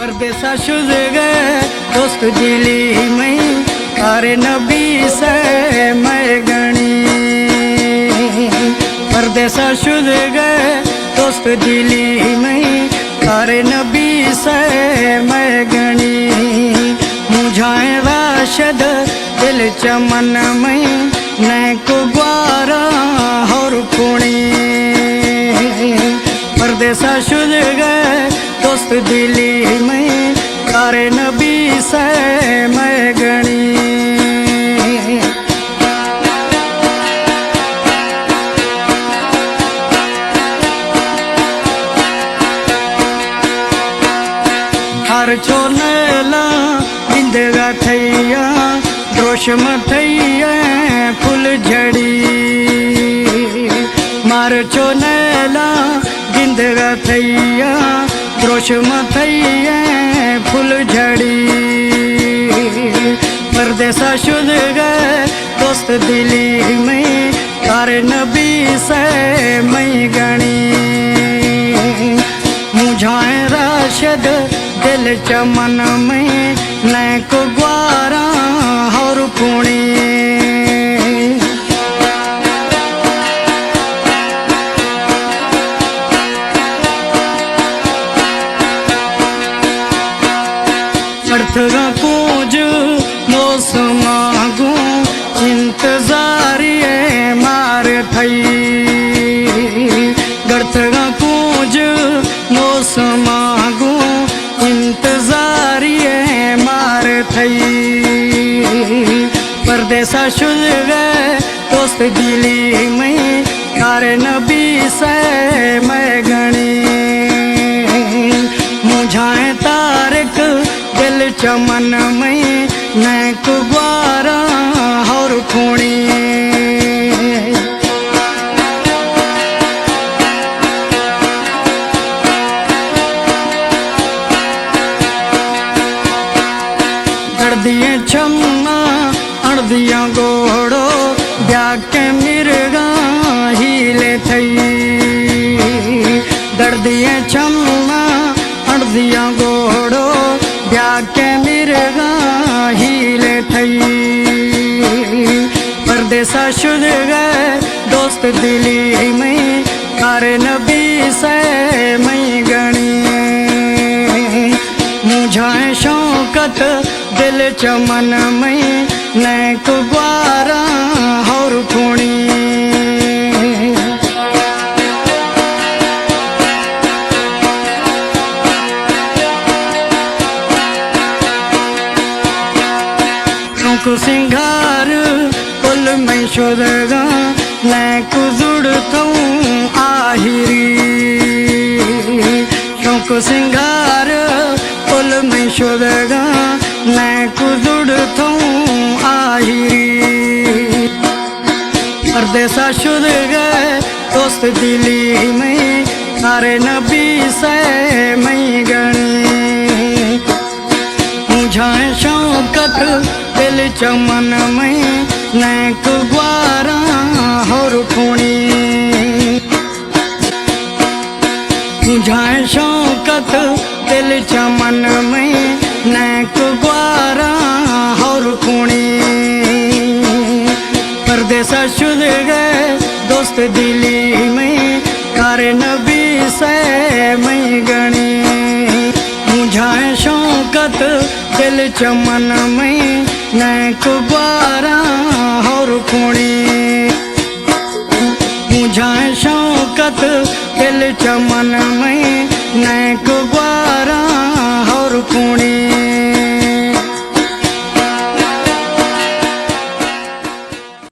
परदेसा शुद गए दोस्त दिली में तारे नबी से मैं गणी। परदेसा शुद गए दोस्त दिली में तारे नबी से मैं गणी। मुझाए राशद दिल चमन में न को ग्वारा और पुणी। परदेसा शुद गए दोस्त दिली में तारे नबी से मैं गणी। हर छोनेला बिंदगा थैया दोष मथैया फूल झड़ी। मार छोनेला बिंदगा थैया द्रोश मथैया फूल झड़ी। परदेसा शुद गए दोस्त दिली में तारे नबी से मैं गणी। मुझाए राशद दिल चमन में न को ग्वारा और पुणी। अर्थगा कूज मौसम गो इंतजारी मार थई। गर्थगा कूज मौसम गो इंतजारी मार थई। परदेसा शुद गए दोस्त दिली में तारे नबी से मैं गणी। मुझाए तारक दिल चमन में न को ग्वारा और खूणी। दिए छम्मा अड़दिया गोड़ो ब्याह के मिर्गा हिले थई। दर्दिए छम्मा अड़दिया गोड़ो ब्याह के मिर्गा हिले थई। परदेसा शुद गए दोस्त दिली में तारे नबी से मैं गणी। मुझाए शौकत दिल चमन में न को ग्वारा और पुणी। को सिंगार कुल में शुदगा न को जुड़ता आहिरी। शौक सिंगार कुल में शुदगा न को जुड़ता आहिरी। परदेसा शुद गए दोस्त दिली में तारे नबी से मैं गणी। मुझाए शौकत दिल चमन में न को ग्वारा और पुणी। मुझाए शौकत दिल चमन में न को ग्वारा और पुणी। परदेसा शुद गए दोस्त दिली में तारे नबी से मैं गणी। मुझाए शौकत दिल चमन में न को ग्वारा और पुणी। मुझाए शौकत दिल चमन में न को ग्वारा और पुणी।